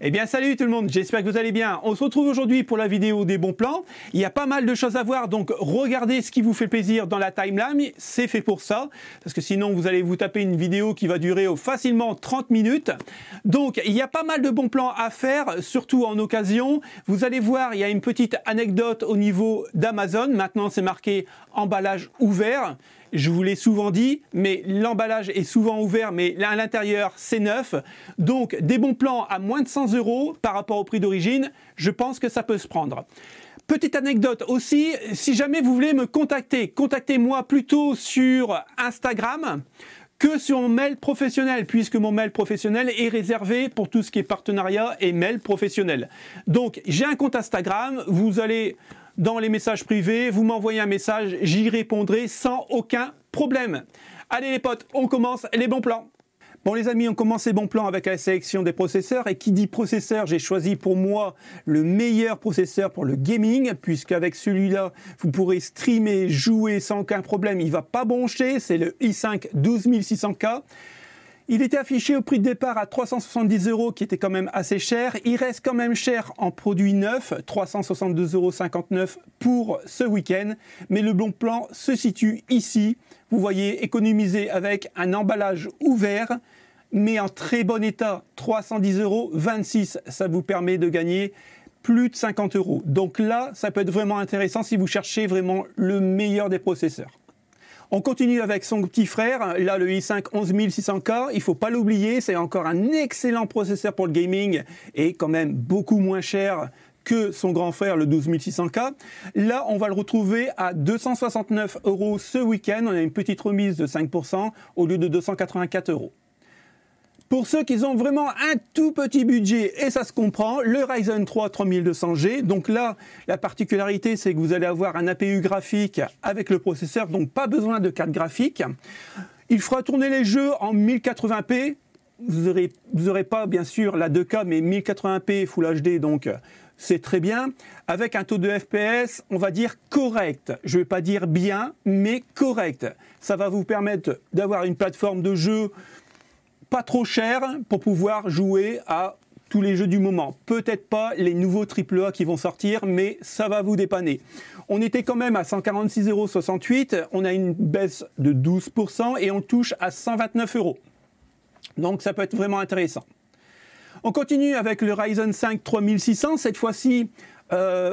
Eh bien salut tout le monde, j'espère que vous allez bien. On se retrouve aujourd'hui pour la vidéo des bons plans. Il y a pas mal de choses à voir, donc regardez ce qui vous fait plaisir dans la timeline, c'est fait pour ça. Parce que sinon vous allez vous taper une vidéo qui va durer facilement 30 minutes. Donc il y a pas mal de bons plans à faire, surtout en occasion. Vous allez voir, il y a une petite anecdote au niveau d'Amazon. Maintenant c'est marqué emballage ouvert. Je vous l'ai souvent dit, mais l'emballage est souvent ouvert, mais à l'intérieur, c'est neuf. Donc, des bons plans à moins de 100 € par rapport au prix d'origine, je pense que ça peut se prendre. Petite anecdote aussi, si jamais vous voulez me contacter, contactez-moi plutôt sur Instagram que sur mon mail professionnel, puisque mon mail professionnel est réservé pour tout ce qui est partenariat et mail professionnel. Donc, j'ai un compte Instagram, vous allez dans les messages privés, vous m'envoyez un message, j'y répondrai sans aucun problème. Allez les potes, on commence les bons plans. Bon les amis, on commence les bons plans avec la sélection des processeurs. Et qui dit processeur, j'ai choisi pour moi le meilleur processeur pour le gaming, puisqu'avec celui-là, vous pourrez streamer, jouer sans aucun problème. Il ne va pas broncher, c'est le i5 12600K. Il était affiché au prix de départ à 370 €, qui était quand même assez cher. Il reste quand même cher en produit neuf, 362,59 € pour ce week-end. Mais le bon plan se situe ici. Vous voyez, économiser avec un emballage ouvert, mais en très bon état, 310,26 €. Ça vous permet de gagner plus de 50 €. Donc là, ça peut être vraiment intéressant si vous cherchez vraiment le meilleur des processeurs. On continue avec son petit frère, là le i5 11600K, il ne faut pas l'oublier, c'est encore un excellent processeur pour le gaming et quand même beaucoup moins cher que son grand frère le 12600K. Là, on va le retrouver à 269 € ce week-end, on a une petite remise de 5% au lieu de 284 €. Pour ceux qui ont vraiment un tout petit budget, et ça se comprend, le Ryzen 3 3200G. Donc là, la particularité, c'est que vous allez avoir un APU graphique avec le processeur, donc pas besoin de carte graphique. Il fera tourner les jeux en 1080p. Vous aurez pas, bien sûr, la 2K, mais 1080p Full HD, donc c'est très bien. Avec un taux de FPS, on va dire correct. Je ne vais pas dire bien, mais correct. Ça va vous permettre d'avoir une plateforme de jeu pas trop cher pour pouvoir jouer à tous les jeux du moment. Peut-être pas les nouveaux AAA qui vont sortir, mais ça va vous dépanner. On était quand même à 146,68 €, on a une baisse de 12% et on touche à 129 €. Donc ça peut être vraiment intéressant. On continue avec le Ryzen 5 3600, cette fois-ci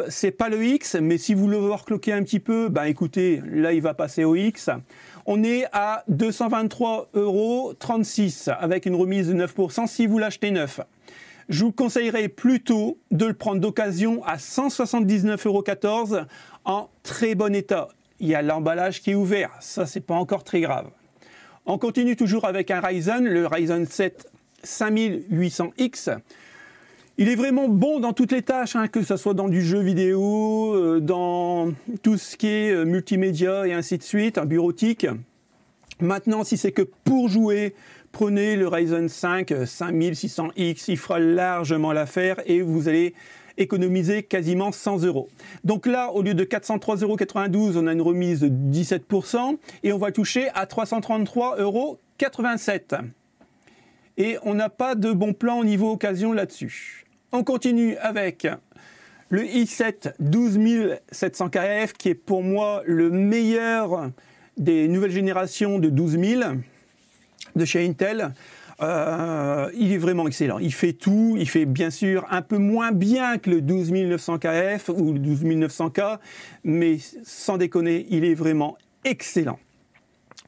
c'est pas le X, mais si vous le overclockez un petit peu, ben écoutez, là il va passer au X. On est à 223,36 € avec une remise de 9% si vous l'achetez neuf. Je vous conseillerais plutôt de le prendre d'occasion à 179,14 € en très bon état. Il y a l'emballage qui est ouvert, ça c'est pas encore très grave. On continue toujours avec un Ryzen, le Ryzen 7 5800X. Il est vraiment bon dans toutes les tâches, hein, que ce soit dans du jeu vidéo, dans tout ce qui est multimédia et ainsi de suite, bureautique. Maintenant, si c'est que pour jouer, prenez le Ryzen 5 5600X, il fera largement l'affaire et vous allez économiser quasiment 100 €. Donc là, au lieu de 403,92 €, on a une remise de 17% et on va toucher à 333,87 €. Et on n'a pas de bon plan au niveau occasion là-dessus. On continue avec le i7 12700KF qui est pour moi le meilleur des nouvelles générations de 12000 de chez Intel. Il est vraiment excellent. Il fait tout. Il fait bien sûr un peu moins bien que le 12900KF ou le 12900K, mais sans déconner, il est vraiment excellent.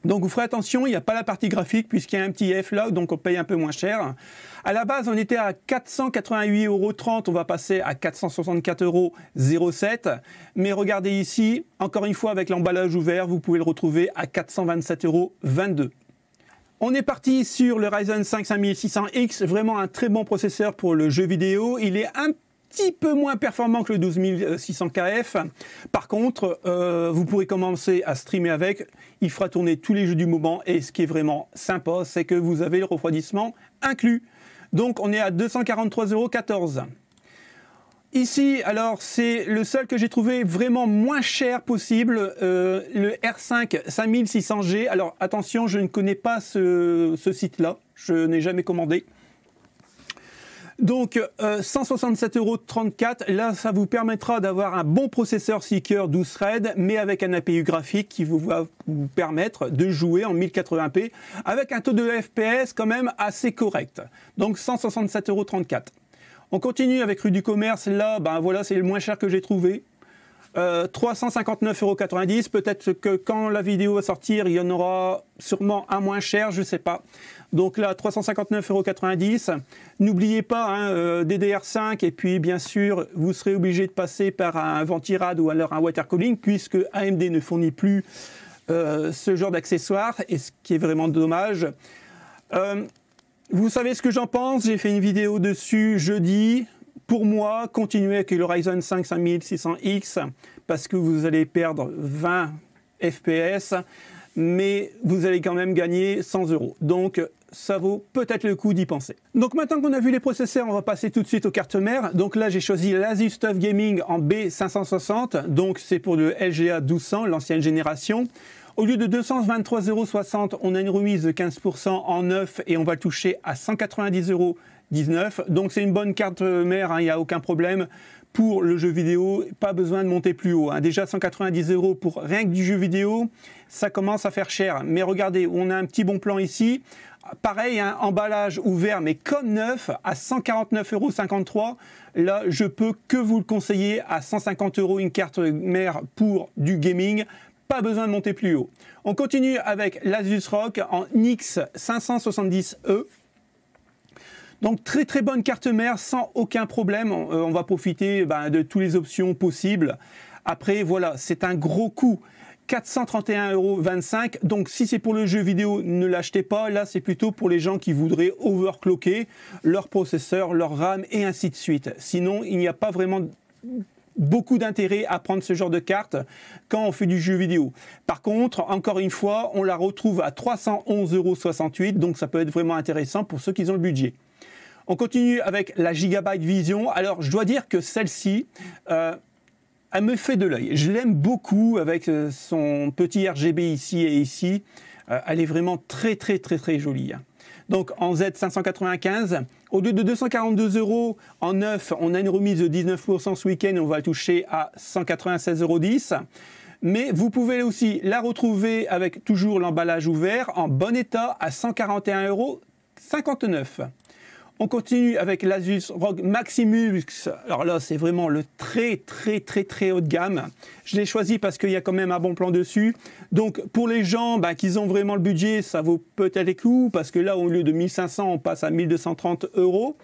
Donc vous ferez attention, il n'y a pas la partie graphique puisqu'il y a un petit F là, donc on paye un peu moins cher. À la base, on était à 488,30 €, on va passer à 464,07 €. Mais regardez ici, encore une fois avec l'emballage ouvert, vous pouvez le retrouver à 427,22 €. On est parti sur le Ryzen 5 5600X, vraiment un très bon processeur pour le jeu vidéo. Il est un petit peu moins performant que le 12600KF. Par contre, vous pourrez commencer à streamer avec. Il fera tourner tous les jeux du moment et ce qui est vraiment sympa, c'est que vous avez le refroidissement inclus. Donc on est à 243,14 €. Ici, alors c'est le seul que j'ai trouvé vraiment moins cher possible, le R5 5600G. Alors attention, je ne connais pas ce site-là, je n'ai jamais commandé. Donc 167,34 €, là ça vous permettra d'avoir un bon processeur Seeker 12 threads, mais avec un APU graphique qui va vous permettre de jouer en 1080p avec un taux de FPS quand même assez correct. Donc 167,34 €. On continue avec rue du commerce, là ben voilà, c'est le moins cher que j'ai trouvé. 359,90 €, peut-être que quand la vidéo va sortir, il y en aura sûrement un moins cher, je ne sais pas. Donc là, 359,90 €. N'oubliez pas, hein, DDR5, et puis bien sûr, vous serez obligé de passer par un Ventirad ou alors un water cooling, puisque AMD ne fournit plus ce genre d'accessoires, et ce qui est vraiment dommage. Vous savez ce que j'en pense, j'ai fait une vidéo dessus jeudi. Pour moi, continuez avec le Ryzen 5 5600X parce que vous allez perdre 20 FPS, mais vous allez quand même gagner 100 €. Donc, ça vaut peut-être le coup d'y penser. Donc maintenant qu'on a vu les processeurs, on va passer tout de suite aux cartes mères. Donc là, j'ai choisi l'Asus TUF Gaming en B560. Donc c'est pour le LGA 1200, l'ancienne génération. Au lieu de 223,60 €, on a une remise de 15% en neuf et on va le toucher à 190,19 €. Donc c'est une bonne carte mère, il n'y a aucun problème. Pour le jeu vidéo, pas besoin de monter plus haut. Déjà 190 € pour rien que du jeu vidéo, ça commence à faire cher. Mais regardez, on a un petit bon plan ici. Pareil, un emballage ouvert, mais comme neuf, à 149,53 €. Là, je peux que vous le conseiller à 150 € une carte mère pour du gaming. Pas besoin de monter plus haut. On continue avec l'Asus ROG en X570E. Donc très très bonne carte mère sans aucun problème. On va profiter de toutes les options possibles. Après voilà, c'est un gros coup. 431,25 €. Donc si c'est pour le jeu vidéo, ne l'achetez pas. Là, c'est plutôt pour les gens qui voudraient overclocker leur processeur, leur RAM et ainsi de suite. Sinon, il n'y a pas vraiment beaucoup d'intérêt à prendre ce genre de carte quand on fait du jeu vidéo. Par contre, encore une fois, on la retrouve à 311,68 €. Donc ça peut être vraiment intéressant pour ceux qui ont le budget. On continue avec la Gigabyte Vision. Alors, je dois dire que celle-ci, elle me fait de l'œil. Je l'aime beaucoup avec son petit RGB ici et ici. Elle est vraiment très, très, très, très jolie. Donc, en Z595, au lieu de 242 € en neuf, on a une remise de 19% ce week-end. On va le toucher à 196,10 €. Mais vous pouvez aussi la retrouver avec toujours l'emballage ouvert en bon état à 141,59 €. On continue avec l'Asus ROG Maximus. Alors là, c'est vraiment le très très très très haut de gamme. Je l'ai choisi parce qu'il y a quand même un bon plan dessus. Donc pour les gens qui ont vraiment le budget, ça vaut peut-être les coups parce que là, au lieu de 1500, on passe à 1230 €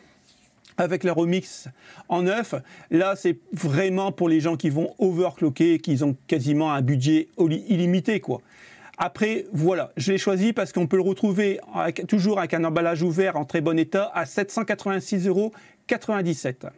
avec la remix en neuf. Là, c'est vraiment pour les gens qui vont overclocker, qui ont quasiment un budget illimité, quoi. Après, voilà, je l'ai choisi parce qu'on peut le retrouver toujours avec un emballage ouvert en très bon état à 786,97 €.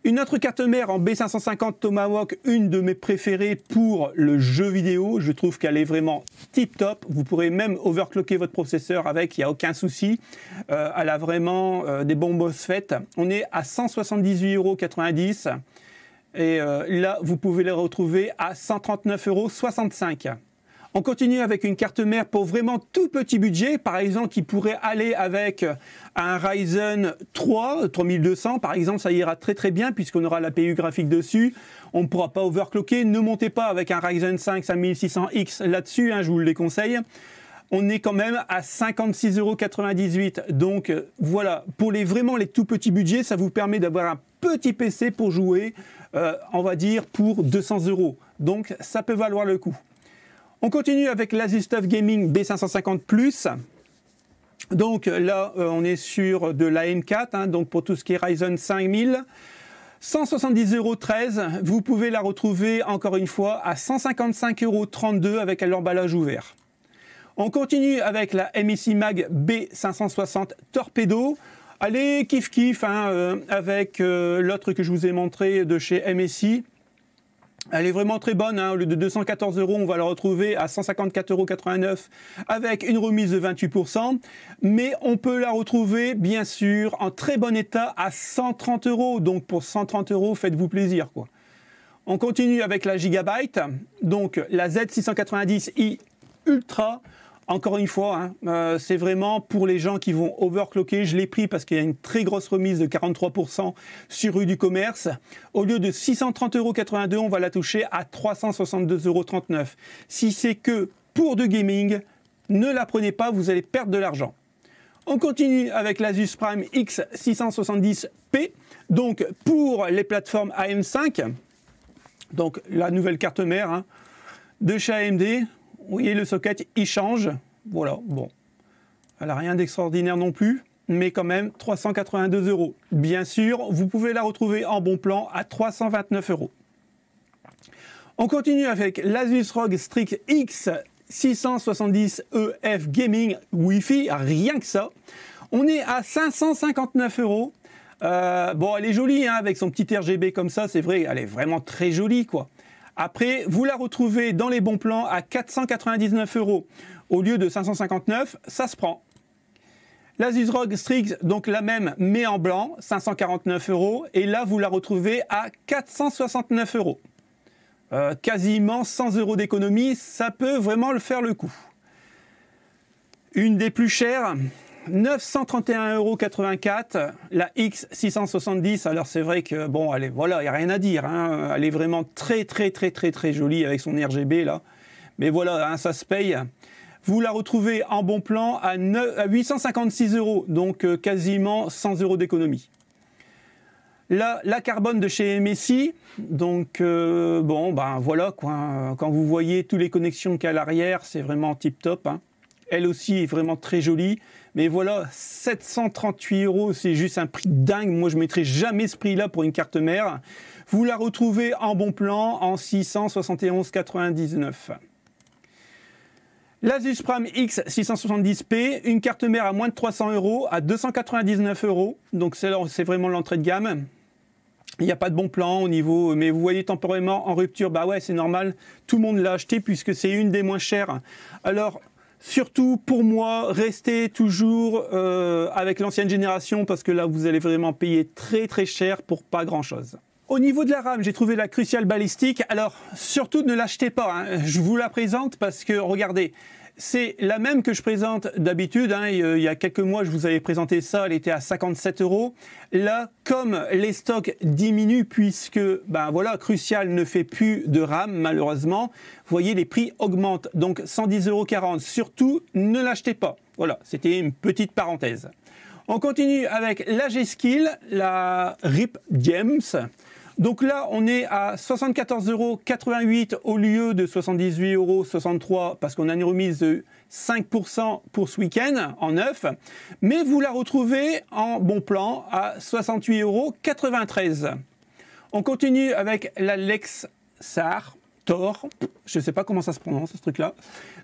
Une autre carte mère en B550 Tomahawk, une de mes préférées pour le jeu vidéo. Je trouve qu'elle est vraiment tip top. Vous pourrez même overclocker votre processeur avec, il n'y a aucun souci. Elle a vraiment des bons MOSFET. On est à 178,90 €. Et là, vous pouvez les retrouver à 139,65 €. On continue avec une carte mère pour vraiment tout petit budget, par exemple qui pourrait aller avec un Ryzen 3 3200 par exemple, ça ira très très bien puisqu'on aura l'APU graphique dessus, on ne pourra pas overclocker, ne montez pas avec un Ryzen 5 5600X là-dessus, je vous le déconseille. On est quand même à 56,98 €. Donc voilà, pour vraiment les tout petits budgets, ça vous permet d'avoir un petit PC pour jouer, on va dire pour 200 €. Donc ça peut valoir le coup. On continue avec l'Asus TUF Gaming B550+. Donc là, on est sur de l'AM4, donc pour tout ce qui est Ryzen 5000. 170,13 €. Vous pouvez la retrouver encore une fois à 155,32 € avec l'emballage ouvert. On continue avec la MSI Mag B560 Torpedo. Allez, kiff kiff, avec l'autre que je vous ai montré de chez MSI. Elle est vraiment très bonne, au lieu de 214 €, on va la retrouver à 154,89 € avec une remise de 28%. Mais on peut la retrouver, bien sûr, en très bon état à 130 €. Donc pour 130 €, faites-vous plaisir, quoi. On continue avec la Gigabyte, donc la Z690i Ultra Encore une fois, hein, c'est vraiment pour les gens qui vont overclocker. Je l'ai pris parce qu'il y a une très grosse remise de 43% sur rue du commerce. Au lieu de 630,82 €, on va la toucher à 362,39 €. Si c'est que pour du gaming, ne la prenez pas, vous allez perdre de l'argent. On continue avec l'Asus Prime X670P. Donc pour les plateformes AM5, donc la nouvelle carte mère hein, de chez AMD. Vous voyez, le socket, il change. Voilà, bon. Elle n'a rien d'extraordinaire non plus, mais quand même 382 €. Bien sûr, vous pouvez la retrouver en bon plan à 329 €. On continue avec l'Asus ROG Strix X 670EF Gaming Wi-Fi, rien que ça. On est à 559 €. Bon, elle est jolie hein, avec son petit RGB comme ça, c'est vrai, elle est vraiment très jolie quoi. Après, vous la retrouvez dans les bons plans à 499 € au lieu de 559, ça se prend. L'Asus ROG Strix, donc la même mais en blanc, 549 €, et là vous la retrouvez à 469 €. Quasiment 100 € d'économie, ça peut vraiment le faire le coup. Une des plus chères, 931,84 €, la X670. Alors c'est vrai que bon, elle est, voilà, il n'y a rien à dire. Hein, elle est vraiment très jolie avec son RGB là. Mais voilà, hein, ça se paye. Vous la retrouvez en bon plan à 856 €, donc quasiment 100 € d'économie. Là, la carbone de chez MSI, donc bon, ben voilà quoi. Quand vous voyez toutes les connexions qu'il y a à l'arrière, c'est vraiment tip top. Hein. Elle aussi est vraiment très jolie. Mais voilà, 738 €, c'est juste un prix dingue. Moi, je ne mettrai jamais ce prix-là pour une carte mère. Vous la retrouvez en bon plan en 671,99 €. L'Asus Prime X670P, une carte mère à moins de 300 € à 299 €. Donc c'est vraiment l'entrée de gamme. Il n'y a pas de bon plan au niveau, mais vous voyez temporairement en rupture. Bah ouais, c'est normal. Tout le monde l'a acheté puisque c'est une des moins chères. Alors, surtout pour moi, restez toujours avec l'ancienne génération parce que là, vous allez vraiment payer très cher pour pas grand-chose. Au niveau de la RAM, j'ai trouvé la Crucial Ballistix. Alors, surtout ne l'achetez pas. Hein. Je vous la présente parce que, regardez, c'est la même que je présente d'habitude. Hein. Il y a quelques mois, je vous avais présenté ça. Elle était à 57 €. Là, comme les stocks diminuent puisque, ben voilà, Crucial ne fait plus de RAM, malheureusement. Vous voyez, les prix augmentent. Donc, 110,40 €. Surtout, ne l'achetez pas. Voilà, c'était une petite parenthèse. On continue avec la G-Skill, la RIP Gems. Donc là, on est à 74,88 € au lieu de 78,63 € parce qu'on a une remise de 5% pour ce week-end en neuf. Mais vous la retrouvez en bon plan à 68,93 €. On continue avec la Lexar Tor. Je ne sais pas comment ça se prononce ce truc-là.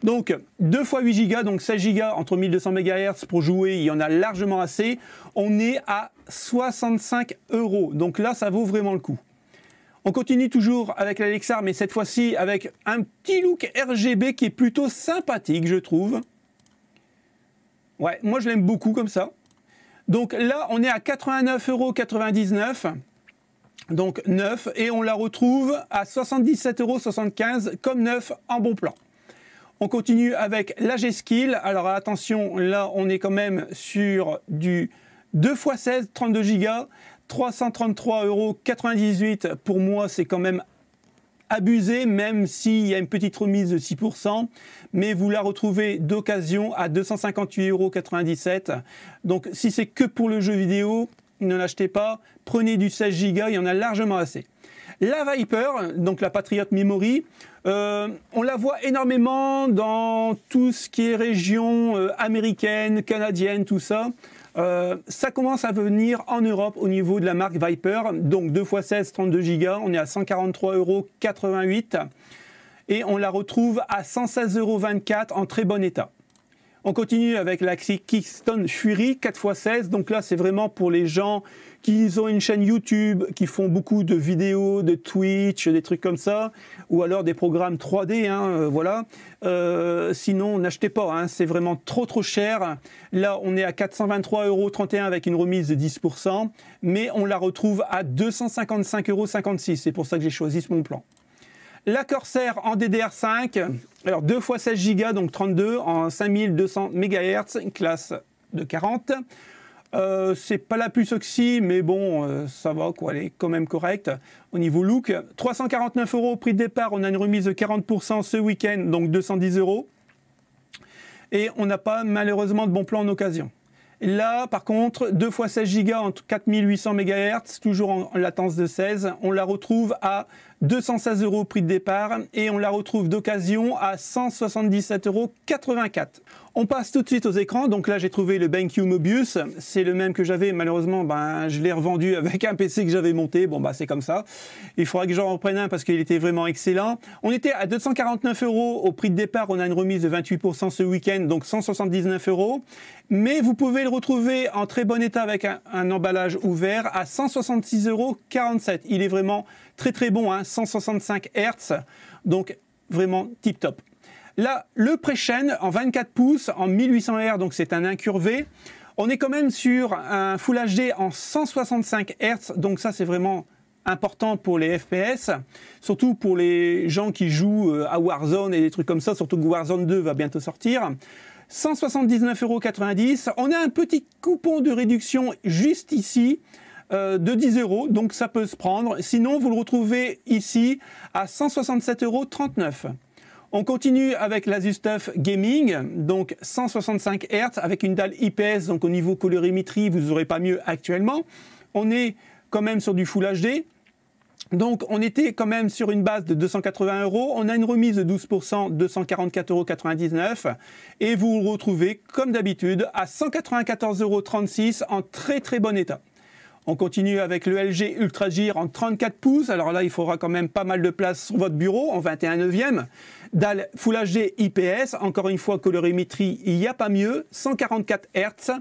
Donc 2 x 8 Go, donc 16 Go entre 1200 MHz pour jouer, il y en a largement assez. On est à 65 €. Donc là, ça vaut vraiment le coup. On continue toujours avec la Lexar, mais cette fois-ci avec un petit look RGB qui est plutôt sympathique, je trouve. Ouais, moi je l'aime beaucoup comme ça. Donc là, on est à 89,99 €. Donc neuf, et on la retrouve à 77,75 € comme neuf en bon plan. On continue avec la G-Skill. Alors attention, là on est quand même sur du 2 x 16, 32 Go, 333,98 €. Pour moi, c'est quand même abusé, même s'il y a une petite remise de 6%. Mais vous la retrouvez d'occasion à 258,97 €. Donc si c'est que pour le jeu vidéo, ne l'achetez pas, prenez du 16 Go, il y en a largement assez. La Viper, donc la Patriot Memory, on la voit énormément dans tout ce qui est région américaine, canadienne, tout ça. Ça commence à venir en Europe au niveau de la marque Viper, donc 2 x 16, 32 Go, on est à 143,88 € et on la retrouve à 116,24 € en très bon état. On continue avec la Kingston Fury 4 x 16. Donc là, c'est vraiment pour les gens qui ont une chaîne YouTube, qui font beaucoup de vidéos, de Twitch, des trucs comme ça, ou alors des programmes 3D, hein, voilà. Sinon, n'achetez pas, hein, c'est vraiment trop cher. Là, on est à 423,31 € avec une remise de 10%, mais on la retrouve à 255,56 €. C'est pour ça que j'ai choisi ce bon plan. La Corsair en DDR5, alors 2 x 16 Go, donc 32 en 5200 MHz, classe de 40. C'est pas la plus sexy, mais bon, ça va quoi, elle est quand même correcte. Au niveau look, 349 € au prix de départ, on a une remise de 40% ce week-end, donc 210 €. Et on n'a pas malheureusement de bon plan en occasion. Là, par contre, 2 x 16 Go en 4800 MHz, toujours en latence de 16, on la retrouve à 216 € au prix de départ et on la retrouve d'occasion à 177,84 €. On passe tout de suite aux écrans. Donc là, j'ai trouvé le BenQ Mobius. C'est le même que j'avais. Malheureusement, je l'ai revendu avec un PC que j'avais monté. Bon, c'est comme ça. Il faudra que j'en reprenne un parce qu'il était vraiment excellent. On était à 249 € au prix de départ. On a une remise de 28% ce week-end, donc 179 €. Mais vous pouvez le retrouver en très bon état avec un emballage ouvert à 166,47 €. Il est vraiment très très bon, 165 Hz. Donc vraiment tip top. Là, le Pré-Chaîne en 24 pouces, en 1800 Hz, donc c'est un incurvé. On est quand même sur un Full HD en 165 Hz, donc ça c'est vraiment important pour les FPS, surtout pour les gens qui jouent à Warzone et des trucs comme ça, surtout que Warzone 2 va bientôt sortir. 179,90 €. On a un petit coupon de réduction juste ici, de 10 €, donc ça peut se prendre. Sinon, vous le retrouvez ici à 167,39 €. On continue avec l'Asus TUF Gaming, donc 165 Hz avec une dalle IPS, donc au niveau colorimétrie, vous n'aurez pas mieux actuellement. On est quand même sur du Full HD. Donc on était quand même sur une base de 280 €. On a une remise de 12%, 244,99 € et vous le retrouvez comme d'habitude à 194,36 € en très très bon état. On continue avec le LG Ultra Gear en 34 pouces. Alors là, il faudra quand même pas mal de place sur votre bureau en 21/9. Dalle Full HD IPS, encore une fois, colorimétrie, il n'y a pas mieux. 144 Hz,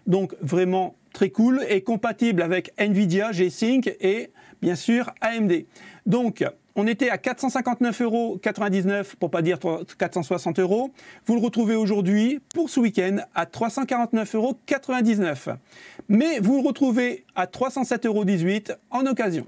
donc vraiment très cool et compatible avec Nvidia, G-Sync et bien sûr AMD. Donc, on était à 459,99 € pour pas dire 460 €. Vous le retrouvez aujourd'hui pour ce week-end à 349,99 €. Mais vous le retrouvez à 307,18 € en occasion.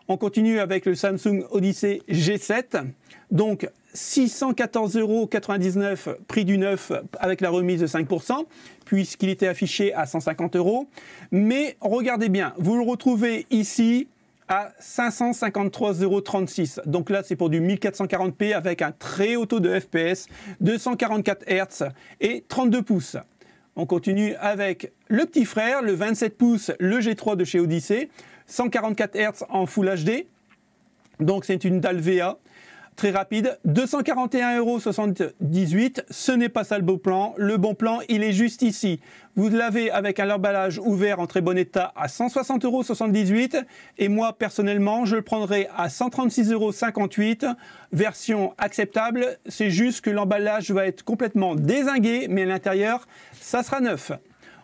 On continue avec le Samsung Odyssey G7. Donc 614,99 € prix du neuf avec la remise de 5%, puisqu'il était affiché à 150 €. Mais regardez bien, vous le retrouvez ici à 553,36 €. Donc là, c'est pour du 1440p avec un très haut taux de FPS, 244 Hz et 32 pouces. On continue avec le petit frère, le 27 pouces, le G3 de chez Odyssey, 144 Hz en Full HD. Donc c'est une dalle VA. Très rapide, 241,78 €, ce n'est pas ça le bon plan. Le bon plan, il est juste ici. Vous l'avez avec un emballage ouvert en très bon état à 160,78 € et moi, personnellement, je le prendrai à 136,58 €, version acceptable. C'est juste que l'emballage va être complètement dézingué, mais à l'intérieur, ça sera neuf.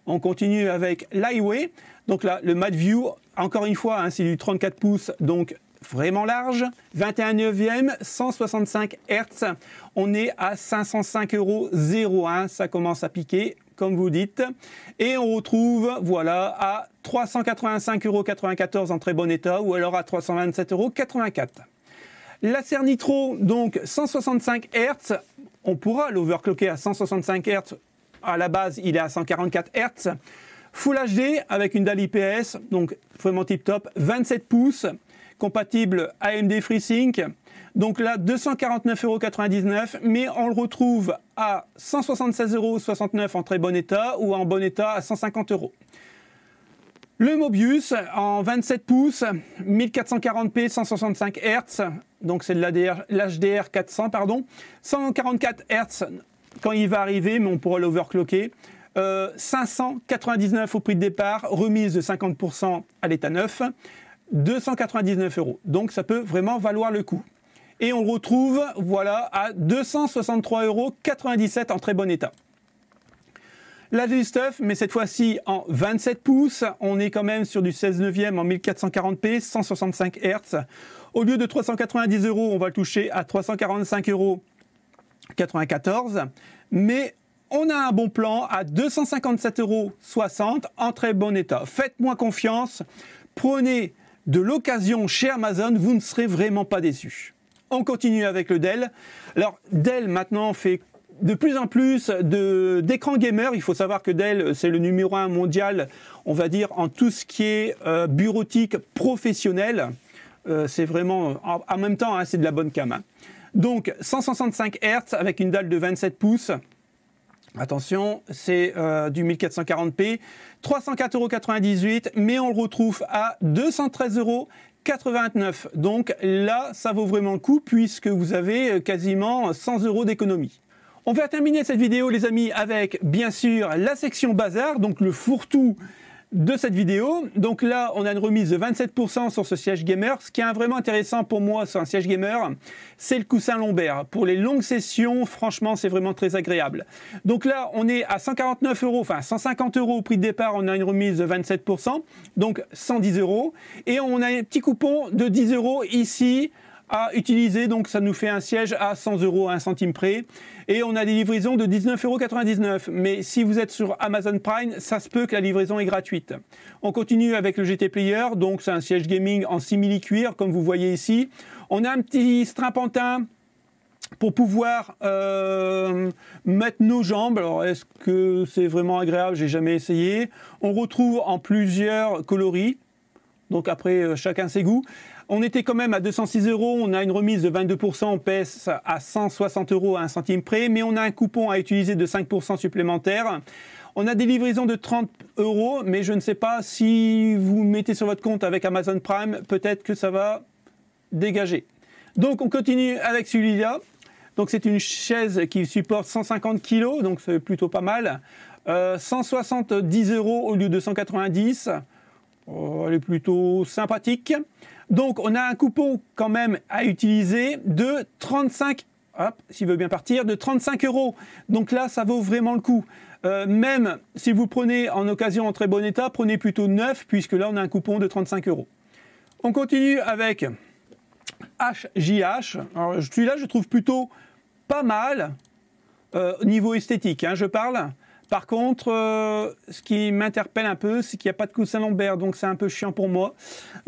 On continue avec l'iWay. Donc là, le Mad View, encore une fois, c'est du 34 pouces, donc vraiment large, 21/9, 165 Hz, on est à 505,01 €, ça commence à piquer, comme vous dites, et on retrouve, voilà, à 385,94 € en très bon état, ou alors à 327,84 €. L'Acer Nitro, donc 165 Hz, on pourra l'overclocker à 165 Hz, à la base il est à 144 Hz, Full HD avec une dalle IPS, donc vraiment tip top, 27 pouces, compatible AMD FreeSync. Donc là, 249,99 €, mais on le retrouve à 176,69 € en très bon état ou en bon état à 150 €. Le Mobius en 27 pouces, 1440p, 165 Hz, donc c'est de l'HDR 400, pardon, 144 Hz quand il va arriver, mais on pourra l'overclocker. 599 € au prix de départ, remise de 50% à l'état neuf. 299 €. Donc ça peut vraiment valoir le coup. Et on le retrouve, voilà, à 263,97 € en très bon état. L'Asus TUF, mais cette fois-ci en 27 pouces, on est quand même sur du 16/9 en 1440p, 165 Hz. Au lieu de 390 €, on va le toucher à 345,94 €. Mais on a un bon plan à 257,60 € en très bon état. Faites-moi confiance, prenez de l'occasion chez Amazon, vous ne serez vraiment pas déçus. On continue avec le Dell. Alors Dell maintenant fait de plus en plus d'écrans gamer. Il faut savoir que Dell, c'est le numéro 1 mondial, on va dire, en tout ce qui est bureautique professionnel. C'est vraiment, en même temps, hein, c'est de la bonne cam. Hein. Donc 165 Hz avec une dalle de 27 pouces. Attention, c'est du 1440p, 304,98 €, mais on le retrouve à 213,89 €. Donc là, ça vaut vraiment le coup puisque vous avez quasiment 100 € d'économie. On va terminer cette vidéo, les amis, avec bien sûr la section bazar, donc le fourre-tout de cette vidéo. Donc là, on a une remise de 27% sur ce siège gamer. Ce qui est vraiment intéressant pour moi sur un siège gamer, c'est le coussin lombaire. Pour les longues sessions, franchement, c'est vraiment très agréable. Donc là, on est à 149 €, enfin 150 € au prix de départ. On a une remise de 27%, donc 110 €. Et on a un petit coupon de 10 € ici à utiliser, donc ça nous fait un siège à 100 € à 1 centime près, et on a des livraisons de 19,99 €, mais si vous êtes sur Amazon Prime, ça se peut que la livraison est gratuite. On continue avec le GT Player, donc c'est un siège gaming en simili-cuir, comme vous voyez ici. On a un petit strapontin pour pouvoir mettre nos jambes. Alors est-ce que c'est vraiment agréable? J'ai jamais essayé. On retrouve en plusieurs coloris, donc après chacun ses goûts. On était quand même à 206 €, on a une remise de 22%, on pèse à 160 € à 1 centime près, mais on a un coupon à utiliser de 5% supplémentaire. On a des livraisons de 30 €, mais je ne sais pas si vous mettez sur votre compte avec Amazon Prime, peut-être que ça va dégager. Donc on continue avec celui-là. Donc c'est une chaise qui supporte 150 kg, donc c'est plutôt pas mal. 170 € au lieu de 190 €. Elle est plutôt sympathique. Donc on a un coupon quand même à utiliser de 35, hop, s'il veut bien partir, de 35 €. Donc là, ça vaut vraiment le coup. Même si vous prenez en occasion en très bon état, prenez plutôt neuf, puisque là on a un coupon de 35 €. On continue avec HJH. Alors celui-là, je trouve plutôt pas mal au niveau esthétique, hein, je parle. Par contre, ce qui m'interpelle un peu, c'est qu'il n'y a pas de coussin lombaire, donc c'est un peu chiant pour moi.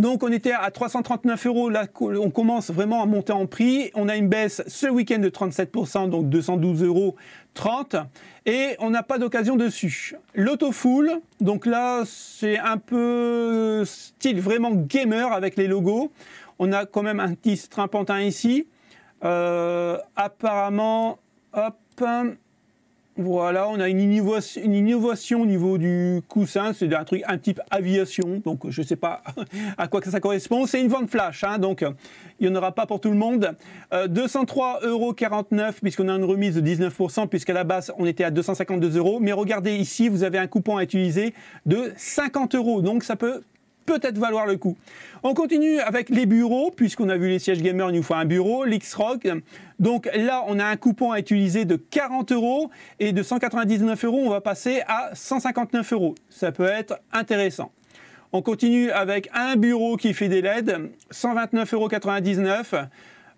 Donc on était à 339 €, là on commence vraiment à monter en prix. On a une baisse ce week-end de 37%, donc 212,30 €, et on n'a pas d'occasion dessus. L'auto-full, donc là c'est un peu style vraiment gamer avec les logos. On a quand même un petit strapontin ici. Apparemment, hop... Voilà, on a une innovation au niveau du coussin, c'est un truc un type aviation, donc je ne sais pas à quoi ça correspond. C'est une vente flash, hein, donc il n'y en aura pas pour tout le monde. 203,49 € puisqu'on a une remise de 19%, puisqu'à la base on était à 252 €. Mais regardez ici, vous avez un coupon à utiliser de 50 €, donc ça peut peut-être valoir le coup. On continue avec les bureaux, puisqu'on a vu les sièges gamer, il nous faut un bureau, l'X-Rock. Donc là, on a un coupon à utiliser de 40 € et de 199 €, on va passer à 159 €. Ça peut être intéressant. On continue avec un bureau qui fait des LED, 129,99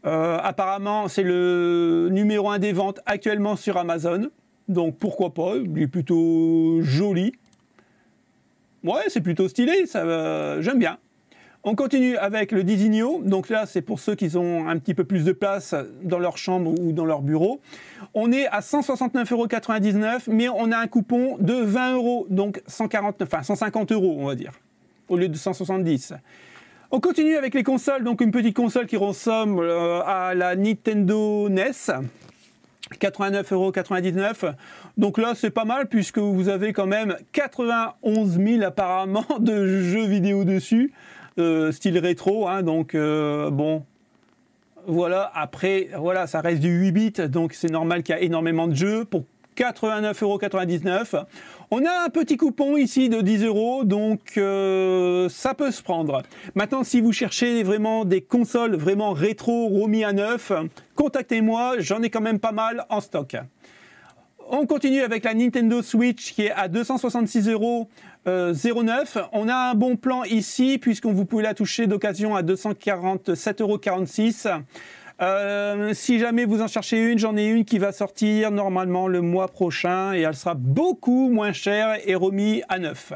€. Apparemment, c'est le numéro 1 des ventes actuellement sur Amazon. Donc pourquoi pas, il est plutôt joli. Ouais, c'est plutôt stylé, j'aime bien. On continue avec le Designo. Donc là, c'est pour ceux qui ont un petit peu plus de place dans leur chambre ou dans leur bureau. On est à 169,99 €, mais on a un coupon de 20 €, donc 150 € on va dire, au lieu de 170 €. On continue avec les consoles. Donc une petite console qui ressemble à la Nintendo NES. 89,99 €. Donc là, c'est pas mal puisque vous avez quand même 91 000 apparemment de jeux vidéo dessus, style rétro, hein, donc bon, voilà. Après, voilà, ça reste du 8 bits, donc c'est normal qu'il y a énormément de jeux pour 89,99 €. On a un petit coupon ici de 10 €, donc ça peut se prendre. Maintenant, si vous cherchez vraiment des consoles vraiment rétro, remis à neuf, contactez-moi, j'en ai quand même pas mal en stock. On continue avec la Nintendo Switch qui est à 266,09 €. On a un bon plan ici, puisqu'on vous pouvez la toucher d'occasion à 247,46 €. Si jamais vous en cherchez une, j'en ai une qui va sortir normalement le mois prochain et elle sera beaucoup moins chère et remise à neuf.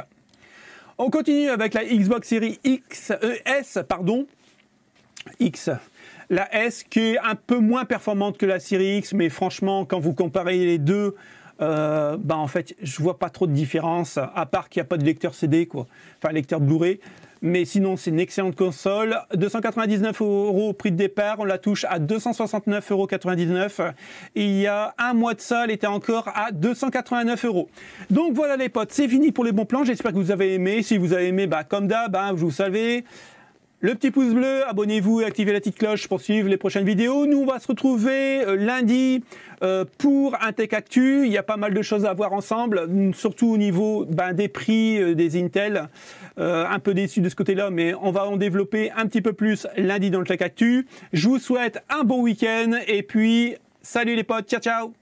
On continue avec la Xbox Series X. La S qui est un peu moins performante que la série X, mais franchement, quand vous comparez les deux, en fait, je vois pas trop de différence, à part qu'il n'y a pas de lecteur CD, quoi. Enfin, lecteur Blu-ray. Mais sinon, c'est une excellente console. 299 € au prix de départ. On la touche à 269,99 €. Et il y a un mois de ça, elle était encore à 289 €. Donc voilà les potes, c'est fini pour les bons plans. J'espère que vous avez aimé. Si vous avez aimé, comme d'hab, vous savez. Le petit pouce bleu, abonnez-vous et activez la petite cloche pour suivre les prochaines vidéos. Nous, on va se retrouver lundi pour un Tech Actu. Il y a pas mal de choses à voir ensemble, surtout au niveau des prix des Intel. Un peu déçu de ce côté-là, mais on va en développer un petit peu plus lundi dans le Tech Actu. Je vous souhaite un bon week-end et puis salut les potes, ciao ciao.